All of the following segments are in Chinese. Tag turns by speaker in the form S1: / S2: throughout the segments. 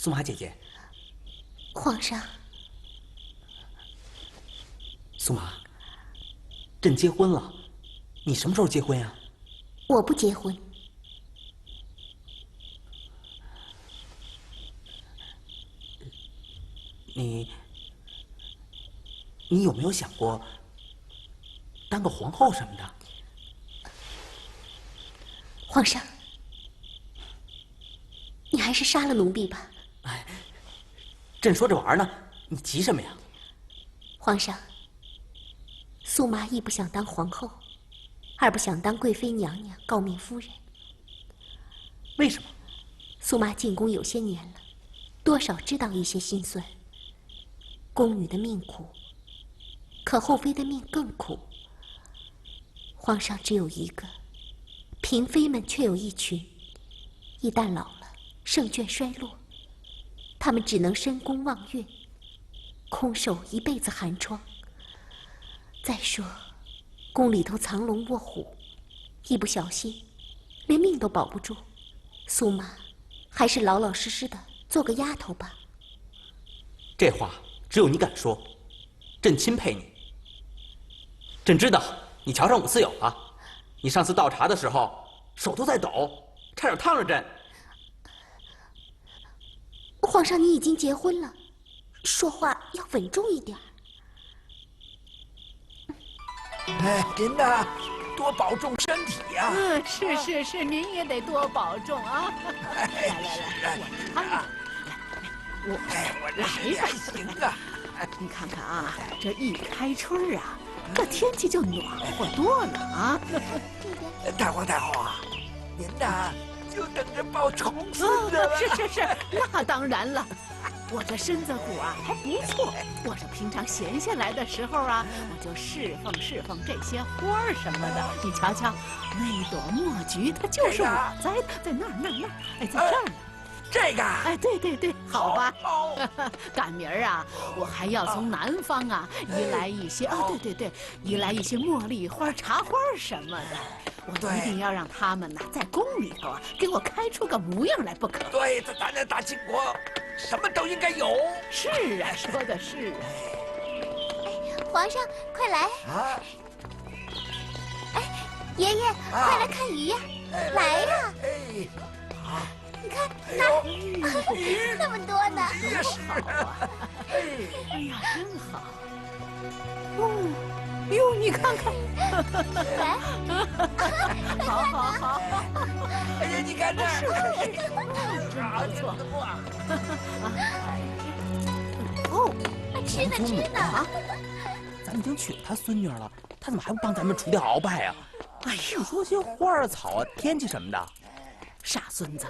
S1: 苏麻姐姐，
S2: 皇上，
S1: 苏麻，朕结婚了，你什么时候结婚呀？
S2: 我不结婚。
S1: 你有没有想过当个皇后什么的？
S2: 皇上，你还是杀了奴婢吧。
S1: 哎，朕说着玩呢，你急什么呀？
S2: 皇上，苏麻一不想当皇后，二不想当贵妃娘娘、诰命夫人。
S1: 为什么？
S2: 苏麻进宫有些年了，多少知道一些心酸。宫女的命苦，可后妃的命更苦。皇上只有一个，嫔妃们却有一群。一旦老了，圣眷衰落，他们只能深宫望月，空守一辈子寒窗。再说，宫里头藏龙卧虎，一不小心，连命都保不住。苏麻，还是老老实实的做个丫头吧。
S1: 这话只有你敢说，朕钦佩你。朕知道你瞧上我四友了，你上次倒茶的时候手都在抖，差点烫着朕。
S2: 皇上，你已经结婚了，说话要稳重一点。
S3: 哎，您呢，多保重身体呀。
S4: 是，您也得多保重啊。来，我
S3: 这身体还行啊。
S4: 你看看啊，这一开春啊，这天气就暖和多了啊。
S3: 太后啊，您呢就等着抱重孙子了。
S4: 是，那当然了。我这身子骨啊还不错，我这平常闲下来的时候啊，我就侍奉这些花儿什么的。你瞧瞧，那朵墨菊，它就是我栽的，在那儿，哎，在这儿呢。
S3: 这个，
S4: 哎，对，好吧。
S3: 好。
S4: 赶明儿啊，我还要从南方啊移来一些对，移来一些茉莉花、茶花什么的。我一定要让他们呢在宫里头啊给我开出个模样来不可。
S3: 对，咱这大清国什么都应该有。
S4: 是啊，说的是啊。
S2: 皇上，快来！
S3: 啊！
S2: 哎，爷爷，快来看鱼呀！来呀！
S3: 哎，好。
S2: 你看那儿，那么多呢。
S3: 也是啊。
S4: 哎呀，真好。哟，你看看。
S2: 来。
S4: 好。
S3: 哎呀，你看这
S4: 是，真不错。
S2: 吃呢。
S1: 咱已经娶了他孙女了，他怎么还不帮咱们除掉鳌拜啊？哎呦，说些花儿草啊，天气什么的。
S4: 傻孙子，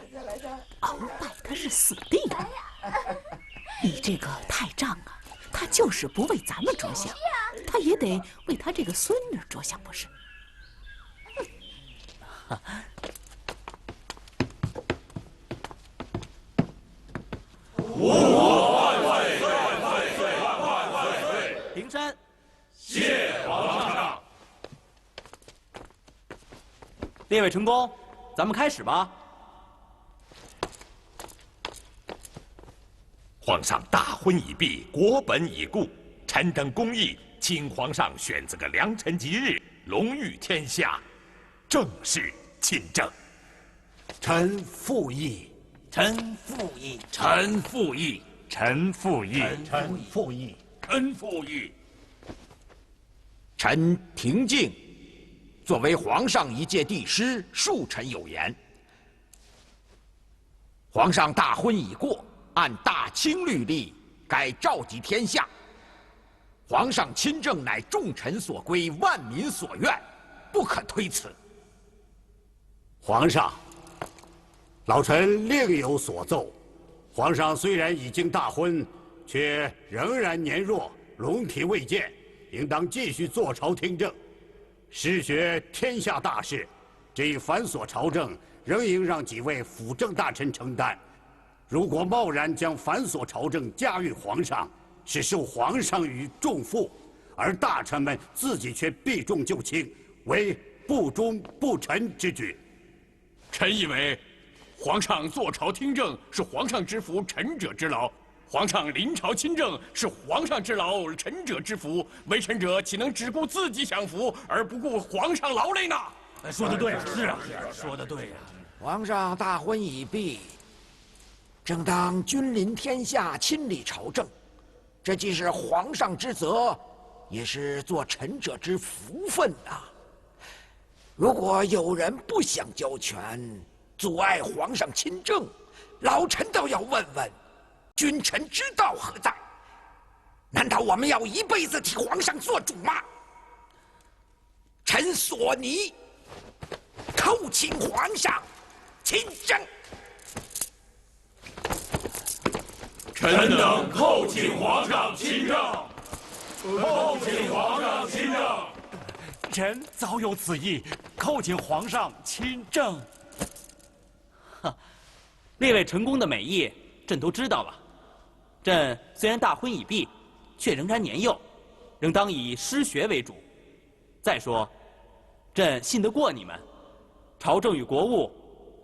S4: 鳌拜他是死地的，你这个太丈啊，他就是不为咱们着想，他也得为他这个孙女着想，不是？
S5: 吾皇万岁！万岁！
S1: 平身。
S5: 谢皇上。
S1: 列位臣工，咱们开始吧。
S5: 皇上大婚已毕，国本已固，臣等公议，请皇上选择个良辰吉日，龙御天下，正式亲政。
S6: 臣附议。
S5: 臣附议。臣附议。
S6: 臣附议。
S5: 臣附议。臣附议。
S7: 臣廷敬，作为皇上一介帝师，恕臣有言。皇上大婚已过，按大清律例，该召集天下。皇上亲政乃众臣所归，万民所愿，不可推辞。
S6: 皇上，老臣另有所奏。皇上虽然已经大婚，却仍然年弱，龙体未健，应当继续坐朝听政，施学天下大事。这一繁琐朝政，仍应让几位辅政大臣承担。如果贸然将繁琐朝政加于皇上，是受皇上于重负，而大臣们自己却避重就轻，为不忠不臣之举。
S5: 臣以为，
S8: 皇上坐朝听政是皇上之福，臣者之劳；皇上临朝亲政是皇上之劳，臣者之福。为臣者岂能只顾自己享福，而不顾皇上劳累呢？
S9: 说得对啊，是啊，说得对呀。
S7: 皇上大婚已毕，正当君临天下，亲理朝政，这既是皇上之责，也是做臣者之福分呐。如果有人不想交权，阻碍皇上亲政，老臣倒要问问，君臣之道何在？难道我们要一辈子替皇上做主吗？臣索尼叩请皇上亲政。
S5: 臣等叩请皇上亲政，叩请皇上亲政。
S9: 臣早有此意，叩请皇上亲政。
S1: 列位臣工的美意，朕都知道了。朕虽然大婚已毕，却仍然年幼，仍当以师学为主。再说，朕信得过你们，朝政与国务，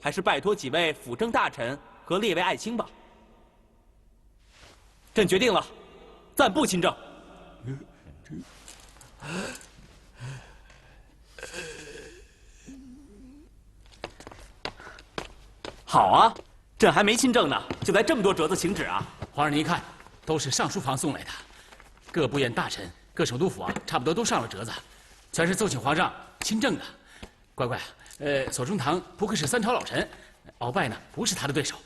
S1: 还是拜托几位辅政大臣和列位爱卿吧。朕决定了，暂不亲政。好啊，朕还没亲政呢，就来这么多折子请旨啊！
S10: 皇上您看，都是上书房送来的，各部院大臣、各首都府啊，差不多都上了折子，全是奏请皇上亲政的。乖乖，左宗棠不愧是3朝老臣，鳌拜呢不是他的对手。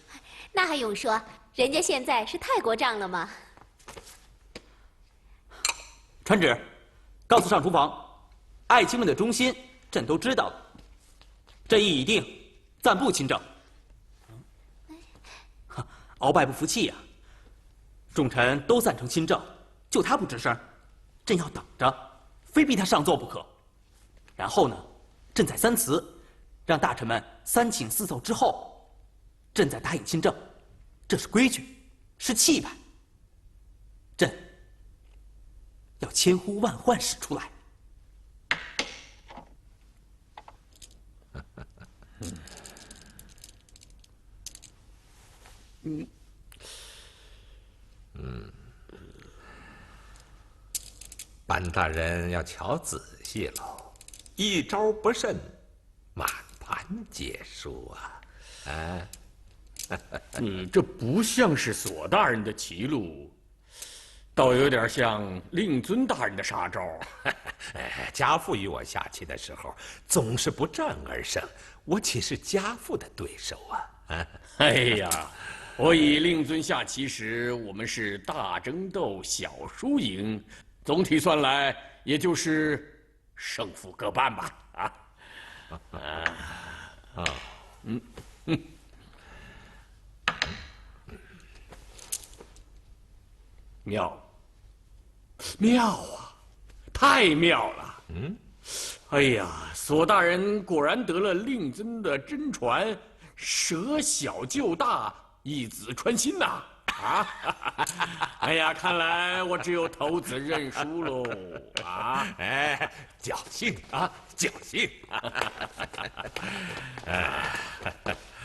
S2: 那还用说？人家现在是太国丈了吗？
S1: 传旨，告诉上书房，爱卿们的忠心，朕都知道了。朕意已定，暂不亲政。鳌拜不服气呀，众臣都赞成亲政，就他不吱声，朕要等着，非逼他上奏不可。然后呢，朕再三辞，让大臣们3请4奏之后，朕再答应亲政，这是规矩，是气派。朕要千呼万唤使出来。
S5: 班大人要瞧仔细喽，一招不慎，满盘皆输啊！
S8: 这不像是索大人的棋路，倒有点像令尊大人的杀招。
S5: 家父与我下棋的时候，总是不战而胜，我岂是家父的对手啊？
S8: 哎呀，我与令尊下棋时，我们是大争斗，小输赢，总体算来，也就是胜负各半吧。妙啊，太妙了！哎呀，索大人果然得了令尊的真传，舍小救大，一子穿心呐！哎呀，看来我只有投子认输喽！
S5: 侥幸啊，侥幸！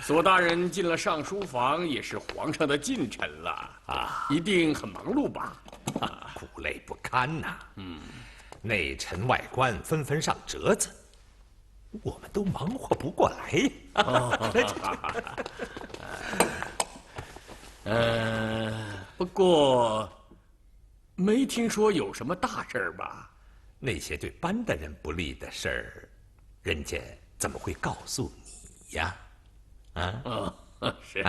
S8: 索大人进了上书房，也是皇上的近臣了一定很忙碌吧？
S5: 苦累不堪呐！内臣外官纷纷上折子，我们都忙活不过来。
S8: 不过没听说有什么大事儿吧？
S5: 那些对班大人不利的事儿，人家怎么会告诉你呀？
S8: 是。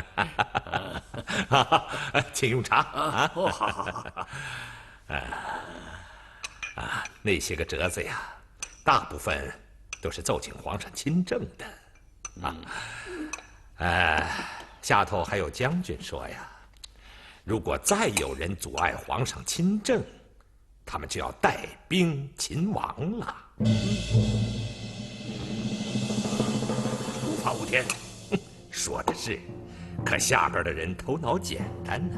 S5: 请用茶
S8: 好。
S5: 那些个折子呀，大部分都是奏请皇上亲政的。下头还有将军说呀，如果再有人阻碍皇上亲政，他们就要带兵擒王了。无法无天，说的是，可下边的人头脑简单呢，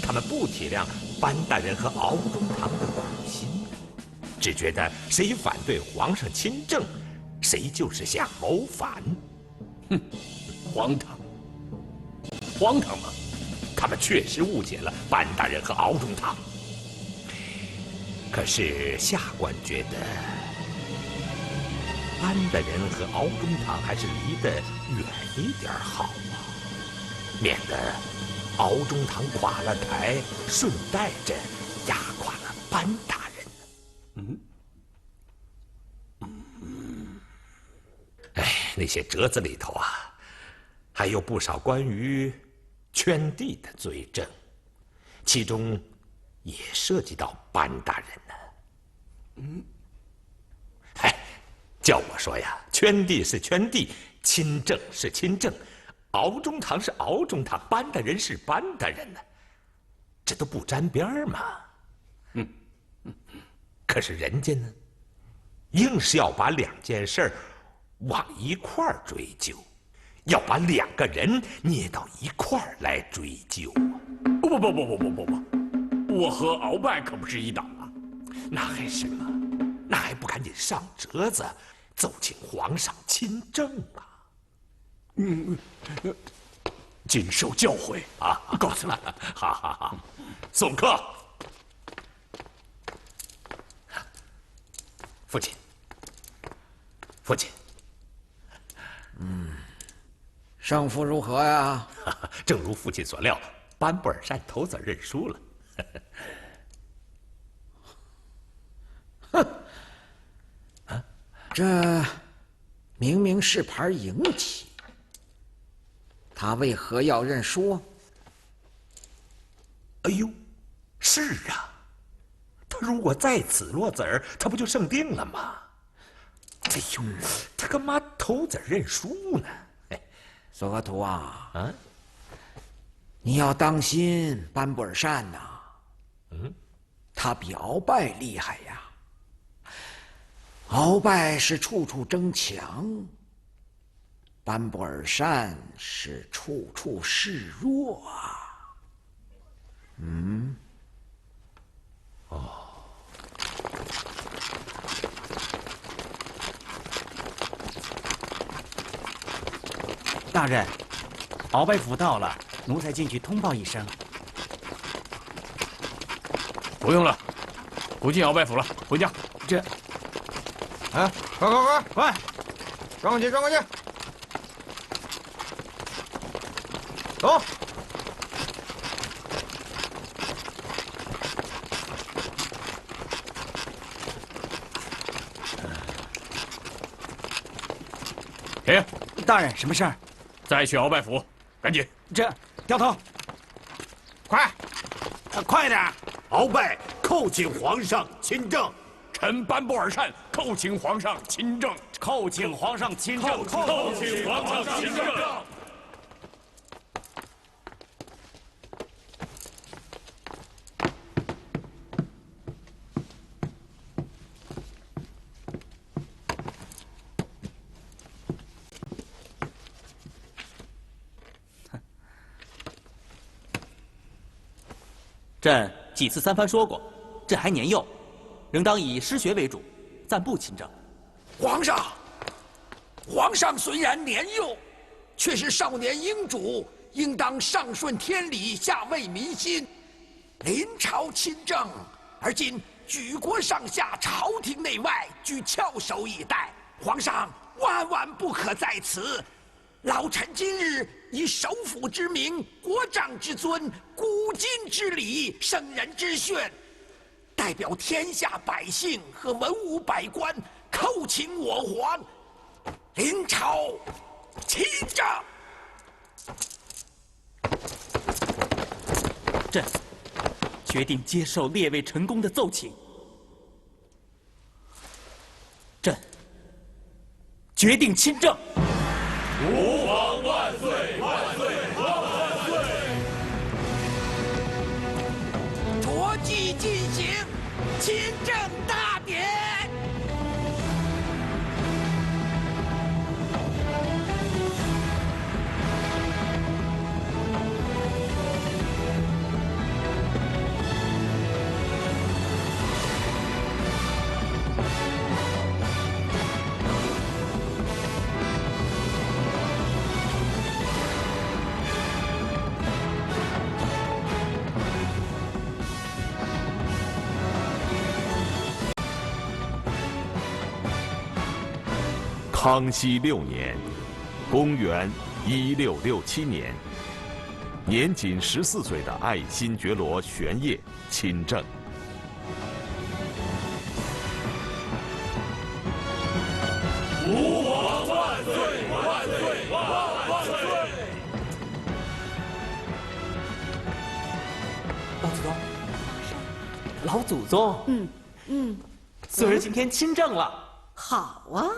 S5: 他们不体谅班大人和敖中堂的苦心，只觉得谁反对皇上亲政，谁就是想谋反。
S8: 荒唐！
S5: 荒唐吗？他们确实误解了班大人和敖中堂。可是下官觉得，班大人和敖中堂还是离得远一点好啊，免得敖中堂垮了台，顺带着压垮了班大人。那些折子里头啊，还有不少关于圈地的罪证，其中也涉及到班大人呢。叫我说呀，圈地是圈地，亲政是亲政，敖中堂是敖中堂，班大人是班大人呢，这都不沾边儿嘛。可是人家呢，硬是要把两件事儿往一块儿追究，要把两个人捏到一块儿来追究啊！
S8: 不，我和鳌拜可不是一党啊！
S5: 那还什么？那还不赶紧上折子，奏请皇上亲政啊！
S8: 谨受教诲啊！告辞了。
S5: 好，送客。父亲。
S7: 胜负如何呀？
S5: 正如父亲所料，班布尔善头子认输了。
S7: 这明明是盘赢棋，他为何要认输？
S5: 哎呦，是啊，他如果在此落子儿，他不就胜定了吗？哎呦，他干嘛头子认输呢？
S7: 索额图啊，你要当心班布尔善呐。他比鳌拜厉害呀。鳌拜是处处争强，班布尔善是处处示弱啊。
S9: 大人，鳌拜府到了，奴才进去通报一声。
S8: 不用了，不进鳌拜府了，回家。
S9: 这，
S11: 快，转过去，走。
S8: 停！
S9: 大人，什么事儿？
S8: 再去鳌拜府，赶紧！
S9: 这，掉头，快点！
S6: 鳌拜叩请皇上亲政。
S8: 臣班布尔善叩请皇上亲政。
S9: 叩请皇上亲政。
S8: 叩请皇上亲政。
S1: 朕几次三番说过，朕还年幼，仍当以师学为主，暂不亲政。
S7: 皇上虽然年幼，却是少年英主，应当上顺天理，下为民心。临朝亲政，而今举国上下、朝廷内外俱翘首以待，皇上万万不可在此。老臣今日以首辅之名、国丈之尊、古今之礼、圣人之训，代表天下百姓和文武百官，叩请我皇临朝亲政。
S1: 朕决定接受列位臣工的奏请。朕决定亲政。
S8: 吾皇万岁！万岁！万岁！
S7: 着即进行亲政大典。
S12: 康熙6年，公元1667年，年仅14岁的爱新觉罗玄烨亲政。
S5: 吾皇万岁万岁万岁！
S1: 老祖宗，老祖宗，孙儿今天亲政了。
S4: 好啊，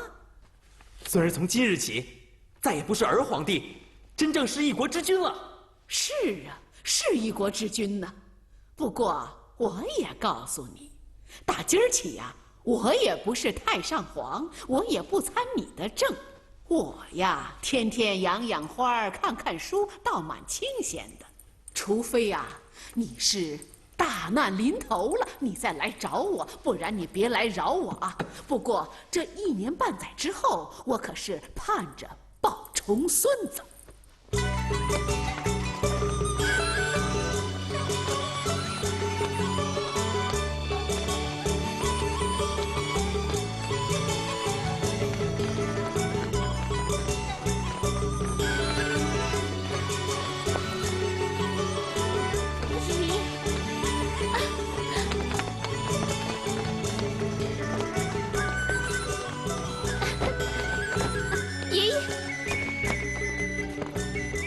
S1: 孙儿从今日起，再也不是儿皇帝，真正是一国之君了。
S4: 是啊，是一国之君呐。不过我也告诉你，打今儿起呀，我也不是太上皇，我也不参你的政。我呀，天天养养花，看看书，倒蛮清闲的。除非呀，你是大难临头了，你再来找我，不然你别来扰我啊。不过这1年半载之后，我可是盼着抱重孙子。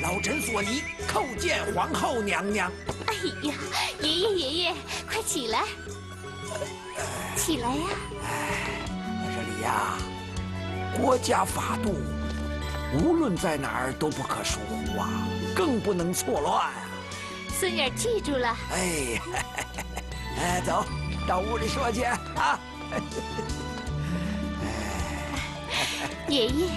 S7: 老臣索尼叩见皇后娘娘。
S2: 哎呀，爷爷，快起来，起来呀！
S7: 这里呀，国家法度，无论在哪儿都不可疏忽啊，更不能错乱啊。
S2: 孙女儿记住了。
S7: 哎，走到屋里说去啊。
S2: 爷爷。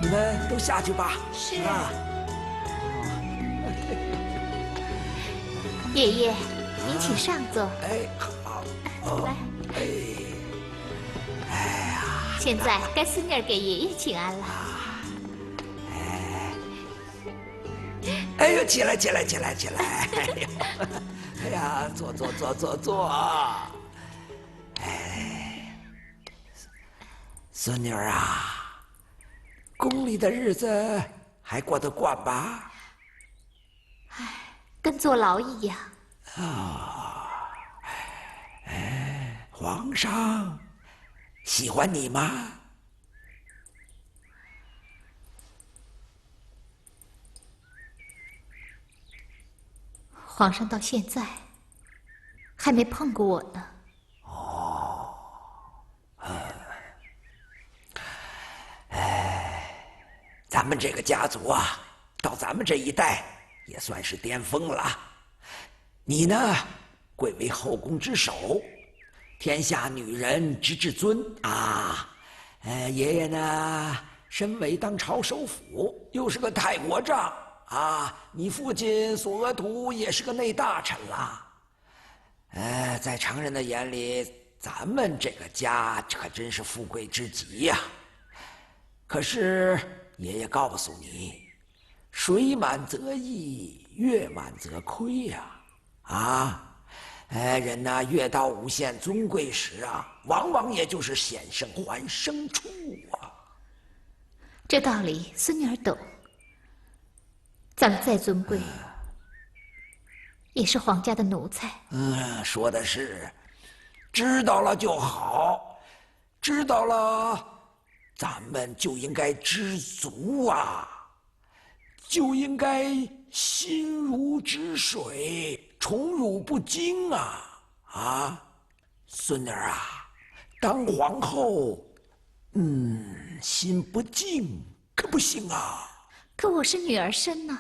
S7: 你们都下去吧。
S2: 是啊。爷爷，您请上座。
S7: 好。
S2: 来。
S7: 哎呀，
S2: 现在该孙女儿给爷爷请安了。
S7: 哎呦，起来！哎呀，坐。哎，孙女儿啊。宫里的日子还过得惯吧？
S2: 跟坐牢一样。
S7: 皇上喜欢你吗？
S2: 皇上到现在还没碰过我呢。
S7: 咱们这个家族啊，到咱们这一代也算是巅峰了。你呢，贵为后宫之首，天下女人之至尊啊。爷爷呢，身为当朝首辅，又是个太国丈啊。你父亲索额图也是个内大臣啦。在常人的眼里，咱们这个家可真是富贵之极呀。可是爷爷告诉你，水满则溢，月满则亏呀。人呐，越到无限尊贵时啊，往往也就是险胜还生处啊。
S2: 这道理孙女儿懂。咱们再尊贵，也是皇家的奴才。
S7: 说的是，知道了就好，知道了，咱们就应该知足啊，就应该心如止水，宠辱不惊啊！孙女儿啊，当皇后，心不静可不行啊。
S2: 可我是女儿身呐，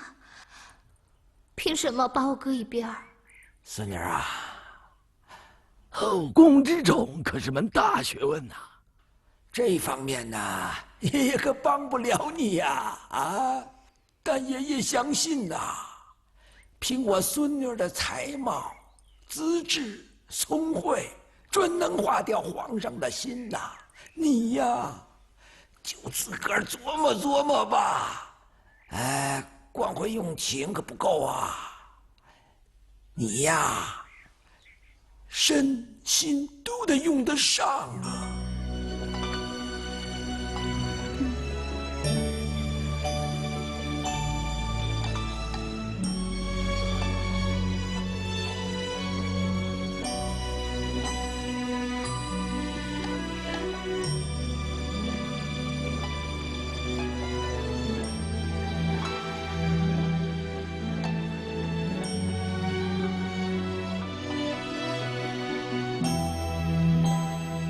S2: 凭什么把我搁一边儿？
S3: 孙女儿啊，后宫之宠可是门大学问呐。
S7: 这方面呢，爷爷可帮不了你呀，但爷爷相信呐，凭我孙女的才貌、资质、聪慧，准能化掉皇上的心呐。你呀，就自个儿琢磨琢磨吧。光会用情可不够啊。你呀，身心都得用得上啊。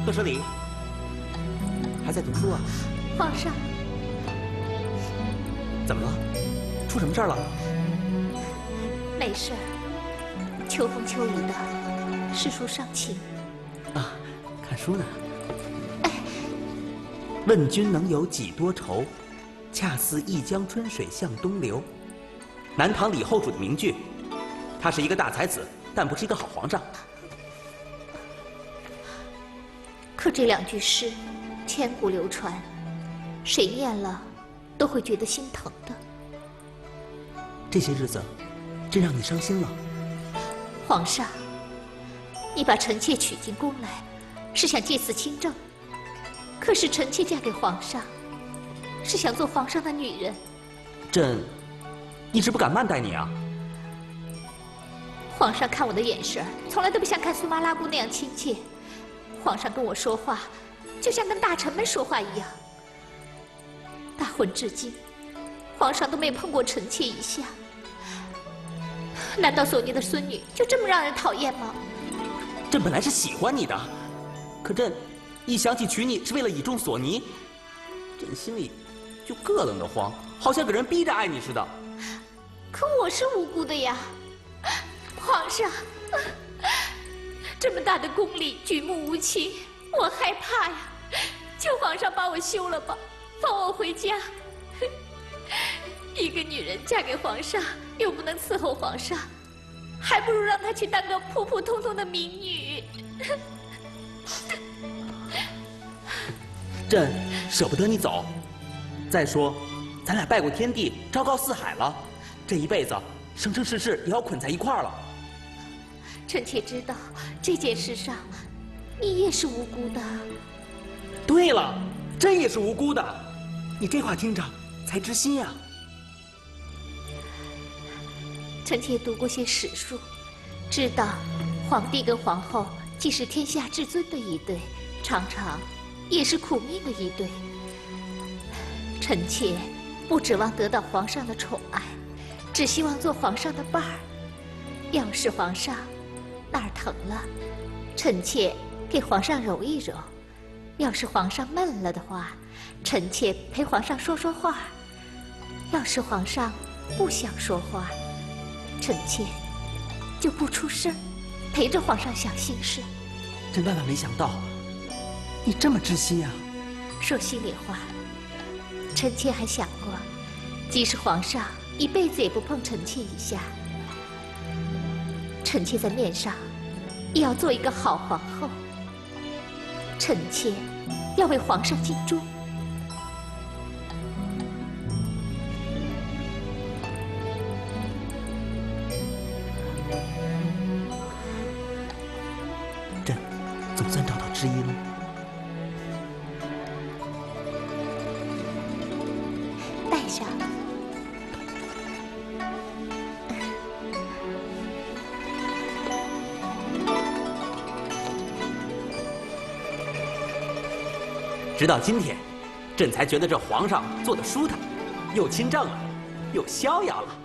S1: 贺舍里还在读书啊？
S2: 皇上，
S1: 怎么了？出什么事儿了？
S2: 没事儿，秋风秋雨的，诗书伤情。
S1: 啊，看书呢。问君能有几多愁？恰似一江春水向东流。南唐李后主的名句。他是一个大才子，但不是一个好皇上。
S2: 可这两句诗，千古流传，谁念了都会觉得心疼的。
S1: 这些日子，真让你伤心了。
S2: 皇上，你把臣妾娶进宫来，是想借此亲政。可是臣妾嫁给皇上，是想做皇上的女人。
S1: 朕一直不敢慢待你啊。
S2: 皇上看我的眼神，从来都不像看苏麻拉姑那样亲切。皇上跟我说话，就像跟大臣们说话一样。大婚至今，皇上都没碰过臣妾一下。难道索尼的孙女就这么让人讨厌吗？
S1: 朕本来是喜欢你的，可朕一想起娶你是为了倚重索尼，朕心里就咯楞得慌，好像给人逼着爱你似的。
S2: 可我是无辜的呀，皇上。这么大的宫里举目无亲，我害怕呀！求皇上把我休了吧，放我回家。一个女人嫁给皇上，又不能伺候皇上，还不如让她去当个普普通通的民女。
S1: 朕舍不得你走。再说，咱俩拜过天地，昭告四海了，这一辈子生生世世也要捆在一块儿了。
S2: 臣妾知道这件事上，你也是无辜的。
S1: 对了，朕也是无辜的。你这话听着才知心呀。
S2: 臣妾读过些史书，知道皇帝跟皇后既是天下至尊的一对，常常也是苦命的一对。臣妾不指望得到皇上的宠爱，只希望做皇上的伴儿。要是皇上哪儿疼了，臣妾给皇上揉一揉；要是皇上闷了的话，臣妾陪皇上说说话；要是皇上不想说话，臣妾就不出声，陪着皇上想心事。
S1: 朕万万没想到，你这么知心啊！
S2: 说心里话，臣妾还想过，即使皇上一辈子也不碰臣妾一下，臣妾在面上也要做一个好皇后。臣妾要为皇上尽忠。
S1: 朕总算找到知音了。
S2: 带上。
S1: 直到今天，朕才觉得这皇上做的舒坦，又亲政了，又逍遥了。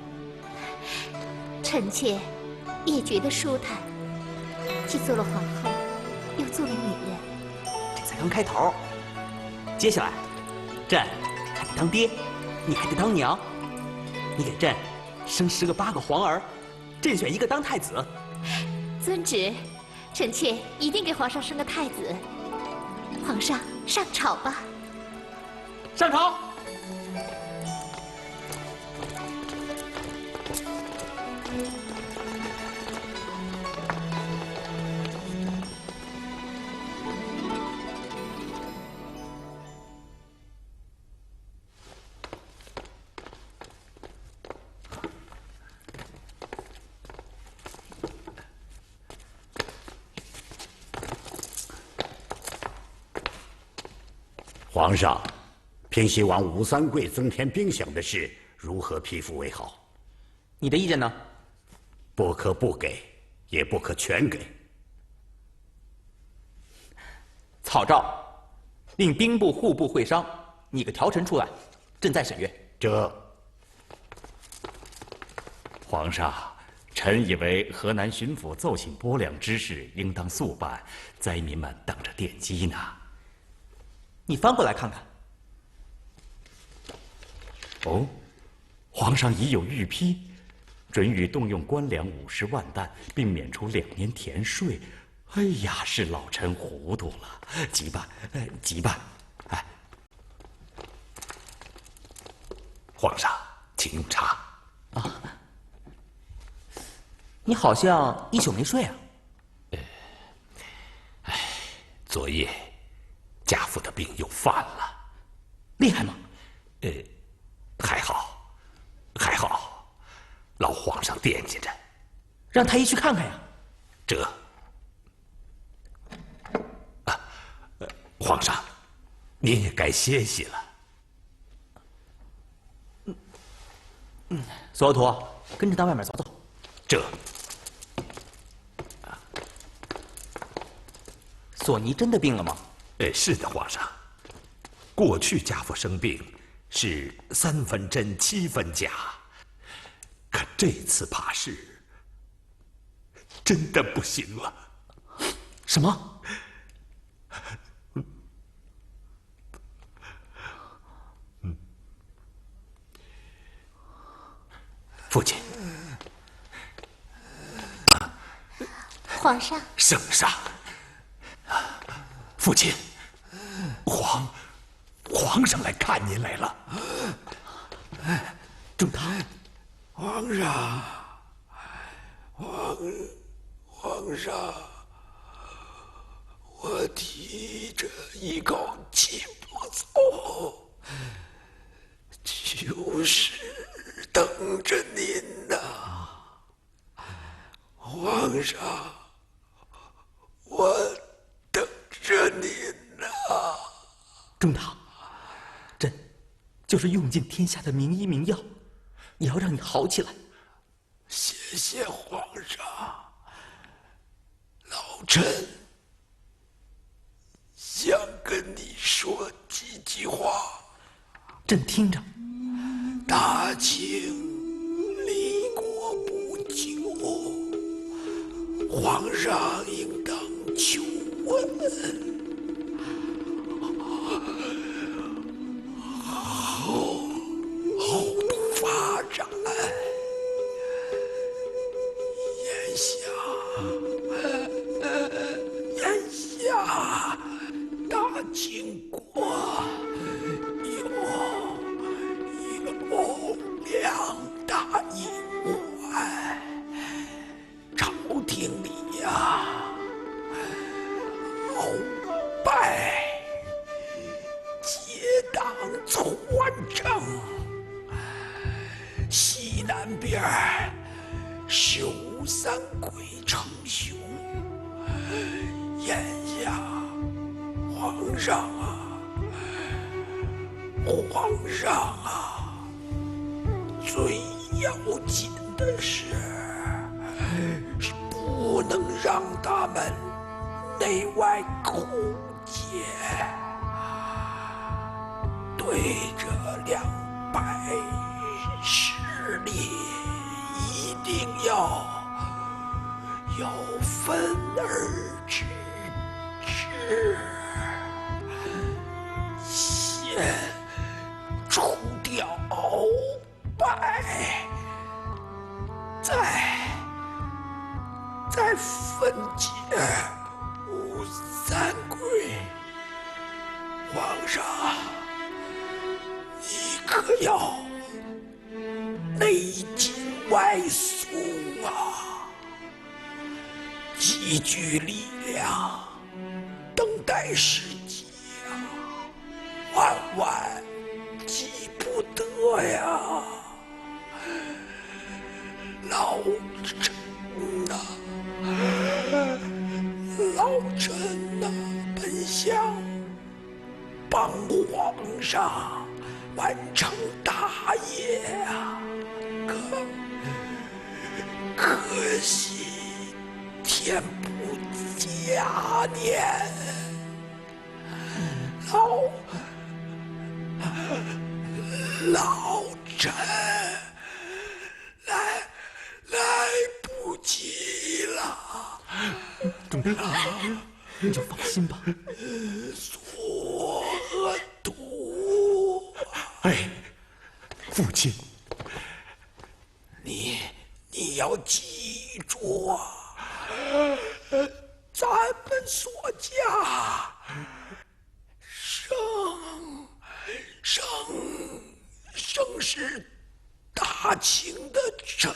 S2: 臣妾也觉得舒坦，既做了皇后，又做了女人。
S1: 这才刚开头，接下来，朕还得当爹，你还得当娘。你给朕生10个8个皇儿，朕选1个当太子。
S2: 遵旨，臣妾一定给皇上生个太子。皇上上朝吧。
S1: 上朝。
S6: 皇上，平西王吴三桂增添兵饷的事，如何批复为好？
S1: 你的意见呢？
S6: 不可不给，也不可全给。
S1: 草诏，令兵部、户部会商拟个条陈出来，朕再审阅。
S6: 这，
S9: 皇上，臣以为河南巡抚奏请拨粮之事应当速办，灾民们等着奠基呢。
S1: 你翻过来看看。
S9: 哦，皇上已有御批，准予动用官粮50万担，并免除2年田税。哎呀，是老臣糊涂了，急办，急办！哎，
S5: 皇上，请用茶。
S1: 啊，你好像一宿没睡啊？
S5: 昨夜家父的病又犯了，
S1: 厉害吗？
S5: 还好，还好，老皇上惦记着，
S1: 让太医去看看呀。
S5: 这。皇上，您也该歇息了。
S1: 索额图，跟着到外面走走。
S5: 这，
S1: 索尼真的病了吗？
S5: 是的，皇上。过去家父生病是3分真7分假，可这次怕是真的不行了。
S1: 什么？
S5: 父亲，
S2: 皇上，
S5: 圣上，父亲，皇上来看您来了。
S1: 中堂，
S3: 皇上，皇上，我提着一口气不走，就是等着您呐，皇上，我等着您呐。
S1: 中堂，朕就是用尽天下的名医名药，也要让你好起来。
S3: 谢谢皇上，老臣想跟你说几句话。
S1: 朕听着。
S3: 大清立国不久，皇上应当求稳，后度发展。眼下大清国有2大隐患，朝廷里呀，鳌拜结党篡政，西南边是吴三桂称雄。眼下皇上啊，最要紧的是不能让他们内外勾结，对着两败势力一定要分而治之，先除掉鳌拜，再分解吴三桂。皇上，你可要内紧外松啊，积聚力量，等待时机啊，万急不得呀！老臣呐，本想帮皇上完成大业啊！可惜天不佳年，老臣来不及了。
S1: 忠臣，你就放心吧。
S3: 所图。
S9: 哎，父亲，
S3: 你要记住啊，咱们所家生是大清的臣，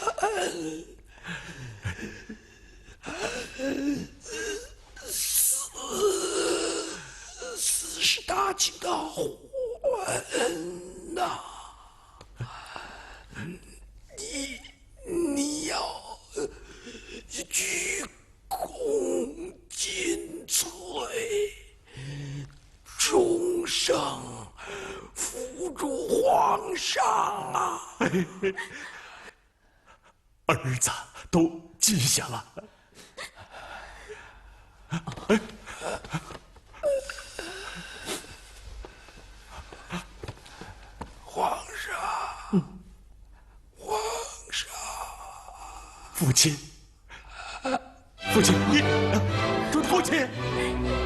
S3: 死是大清的魂呐！你要鞠躬尽瘁，终生辅助皇上啊！
S9: 儿子都记下了。
S3: 皇上，
S9: 父亲，父亲，你，父亲，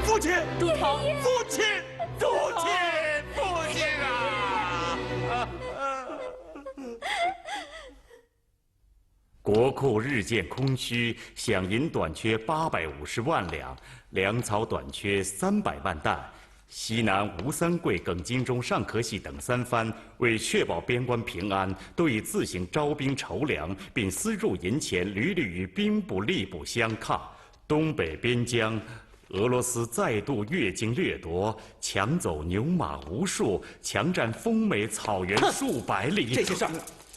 S9: 父亲，
S1: 忠堂，
S9: 父亲，父亲啊！国库日渐空虚，饷银短缺850万两，粮草短缺300万担。西南吴三桂、耿精忠、尚可喜等3藩为确保边关平安，都已自行招兵筹粮，并私入银钱，屡屡与兵部、吏部相抗。东北边疆，俄罗斯再度越境掠夺，抢走牛马无数，强占丰美草原数百里。
S1: 这些事儿，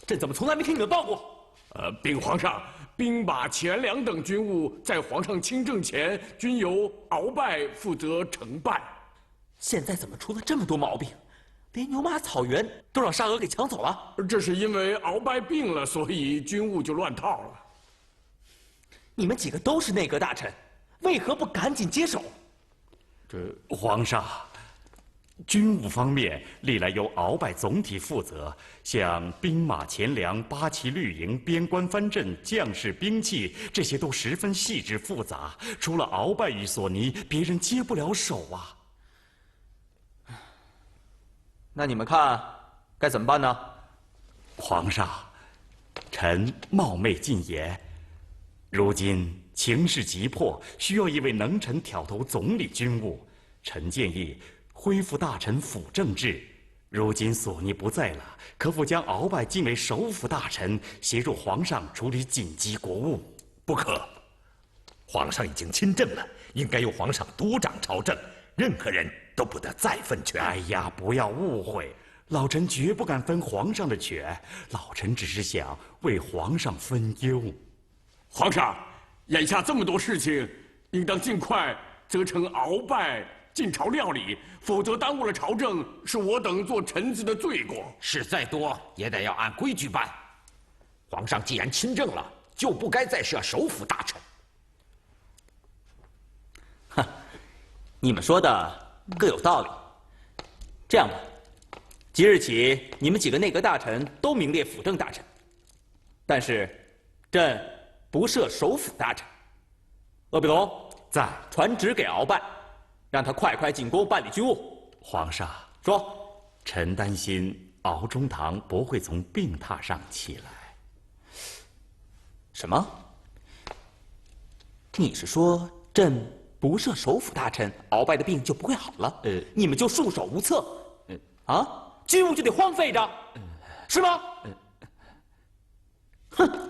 S1: 朕怎么从来没听你们报过？
S8: 禀皇上，兵马、钱粮等军务在皇上亲政前，均由鳌拜负责承办。
S1: 现在怎么出了这么多毛病？连牛马草原都让沙俄给抢走了？
S8: 这是因为鳌拜病了，所以军务就乱套了。
S1: 你们几个都是内阁大臣，为何不赶紧接手？
S9: 皇上，军务方面历来由鳌拜总体负责，像兵马、钱粮、八旗绿营、边关藩镇、将士、兵器，这些都十分细致复杂。除了鳌拜与索尼，别人接不了手啊。
S1: 那你们看该怎么办呢？
S9: 皇上，臣冒昧进言，如今情势急迫，需要一位能臣挑头总理军务。臣建议恢复大臣辅政制。如今索尼不在了，可否将鳌拜晋为首辅大臣，协助皇上处理紧急国务？
S5: 不可，皇上已经亲政了，应该由皇上督掌朝政，任何人都不得再分权。
S9: 哎呀，不要误会，老臣绝不敢分皇上的权，老臣只是想为皇上分忧。
S8: 皇上，眼下这么多事情，应当尽快责成鳌拜进朝料理，否则耽误了朝政，是我等做臣子的罪过。
S7: 事再多也得要按规矩办。皇上既然亲政了，就不该再设首辅大臣。
S1: 哼，你们说的各有道理。这样吧，即日起你们几个内阁大臣都名列辅政大臣，但是朕不设首辅大臣。鄂必龙
S9: 在，
S1: 传旨给鳌拜，让他快快进宫办理军务。
S9: 皇上
S1: 说，
S9: 臣担心敖中堂不会从病榻上起来。
S1: 什么？你是说朕不设首辅大臣，鳌拜的病就不会好了？你们就束手无策？啊，军务就得荒废着，是吗？哼！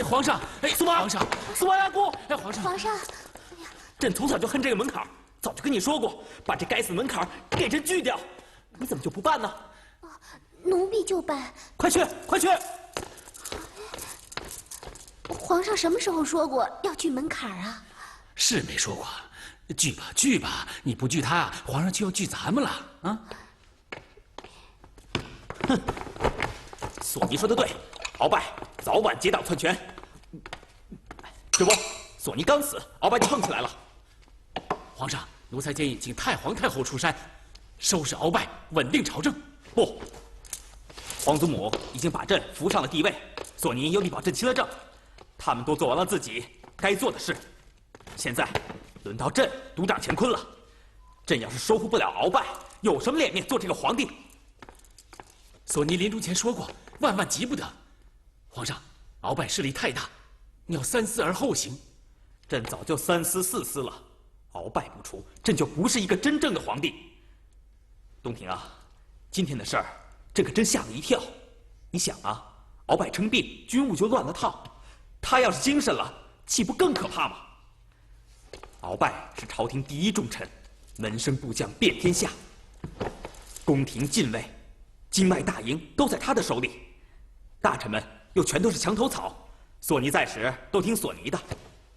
S10: 皇上，
S1: 苏麻，
S10: 皇上，
S1: 苏麻阿姑，
S10: 皇上，
S2: 皇上，
S1: 朕从小就恨这个门槛，早就跟你说过，把这该死门槛给朕锯掉，你怎么就不办呢？
S2: 奴婢就办。
S1: 快去，快去！
S2: 皇上什么时候说过要锯门槛啊？
S10: 是没说过，锯吧锯吧，你不锯他，皇上就要锯咱们了啊！
S1: 哼，索尼说的对，鳌拜早晚结党篡权。这不，索尼刚死，鳌拜就横起来了。
S10: 皇上，奴才建议请太皇太后出山，收拾鳌拜，稳定朝政。
S1: 不，皇祖母已经把朕扶上了帝位，索尼有力保朕亲了政，他们都做完了自己该做的事，现在轮到朕独掌乾坤了。朕要是收服不了鳌拜，有什么脸面做这个皇帝？
S10: 索尼临终前说过，万万急不得。皇上，鳌拜势力太大，你要三思而后行。
S1: 朕早就三思四思了，鳌拜不除，朕就不是一个真正的皇帝。东庭啊，今天的事儿，朕可真吓了一跳。你想啊，鳌拜称病，军务就乱了套，他要是精神了，岂不更可怕吗？鳌拜是朝廷第一重臣，门生部将遍天下，宫廷禁卫、京外大营都在他的手里，大臣们又全都是墙头草，索尼在时都听索尼的，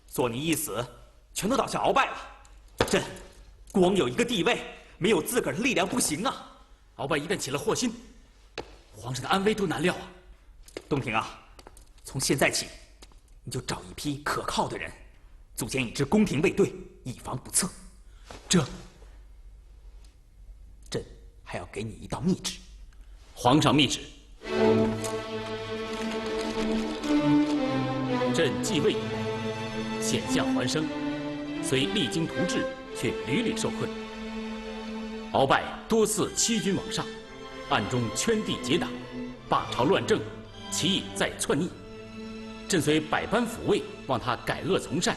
S1: 索尼一死，全都倒向鳌拜了。朕光有一个帝位，没有自个儿的力量不行啊！
S10: 鳌拜一旦起了祸心，皇上的安危都难料啊！
S1: 东庭啊，从现在起，你就找一批可靠的人，组建一支宫廷卫队，以防不测。朕还要给你一道密旨。
S10: 皇上密旨：朕继位以来，险象环生，虽励精图治，却屡屡受困。鳌拜多次欺君罔上，暗中圈地结党，罢朝乱政，其意在篡逆。朕虽百般抚慰，望他改恶从善，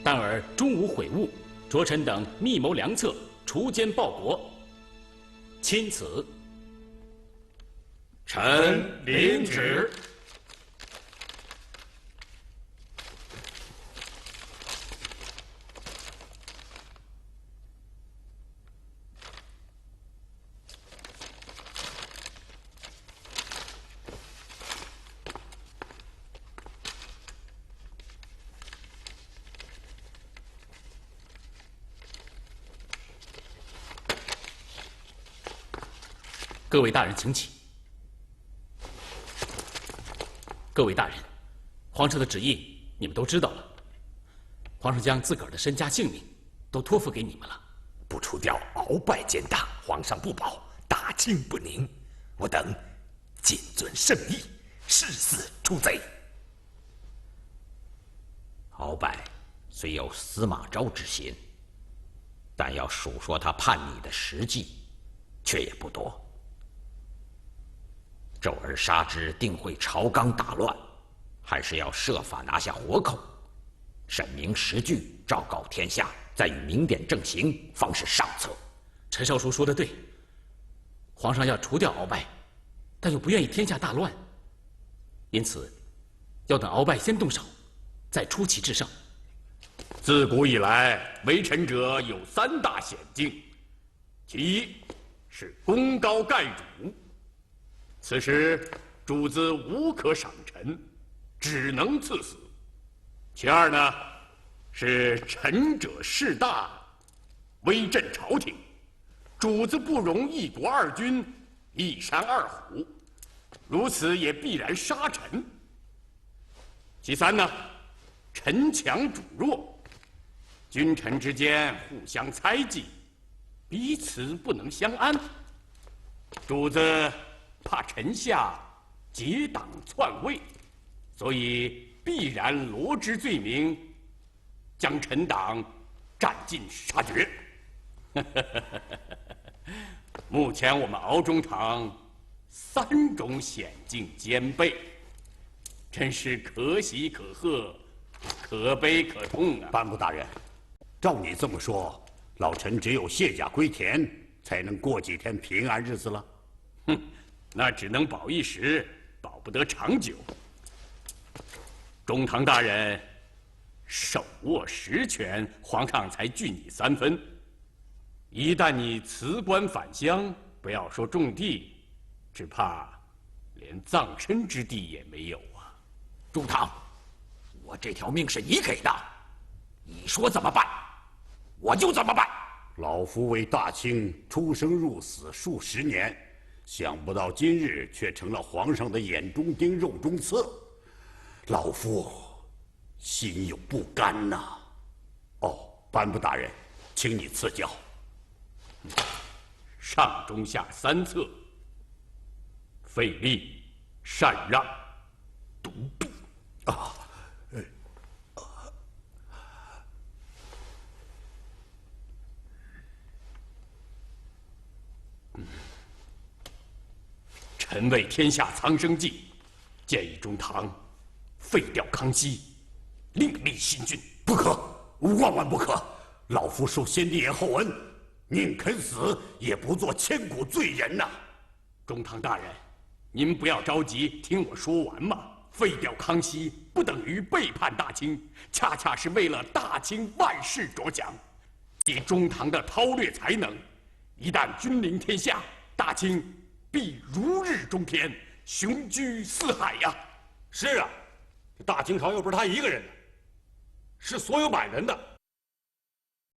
S10: 但而终无悔悟，着臣等密谋良策，除奸报国。钦此。
S8: 臣领旨。
S10: 各位大人，请起。各位大人，皇上的旨意你们都知道了。皇上将自个儿的身家性命都托付给你们了。
S5: 不除掉鳌拜奸党，皇上不保，大清不宁。我等谨遵圣意，誓死除贼。
S7: 鳌拜虽有司马昭之心，但要数说他叛逆的实际，却也不多。骤而杀之，定会朝纲大乱，还是要设法拿下活口，审明实据，昭告天下，再与明典正行，方是上策。
S10: 陈少叔说得对，皇上要除掉鳌拜，但又不愿意天下大乱，因此要等鳌拜先动手，再出奇制胜。
S8: 自古以来，为臣者有3大险境，其一是功高盖主，此时主子无可赏臣，只能赐死；其二呢，是臣者势大，威震朝廷，主子不容一国二君，一山二虎，如此也必然杀臣。其三呢，臣强主弱，君臣之间互相猜忌，彼此不能相安。主子怕臣下结党篡位，所以必然罗织罪名，将臣党斩尽杀绝。目前我们敖中堂3种险境兼备，真是可喜可贺，可悲可痛啊！
S6: 班部大人，照你这么说，老臣只有卸甲归田，才能过几天平安日子了。
S8: 哼，那只能保一时，保不得长久。中堂大人手握实权，皇上才拒你3分。一旦你辞官返乡，不要说种地，只怕连葬身之地也没有啊！
S7: 中堂，我这条命是你给的，你说怎么办，我就怎么办。
S6: 老夫为大清出生入死数十年，想不到今日却成了皇上的眼中钉、肉中刺，老夫心有不甘呐。哦，颁布大人，请你赐教。
S8: 上中下三策，费力、禅让、独臂。
S6: 啊，
S8: 臣为天下苍生计，建议中堂废掉康熙，另立新君。
S6: 不可，万万不可！老夫受先帝爷厚恩，宁肯死也不做千古罪人呐！
S8: 中堂大人，您不要着急，听我说完嘛。废掉康熙不等于背叛大清，恰恰是为了大清万世着想。以中堂的韬略才能，一旦君临天下，大清必如日中天，雄居四海呀！
S9: 是啊，这大清朝又不是他一个人的，是所有满人的。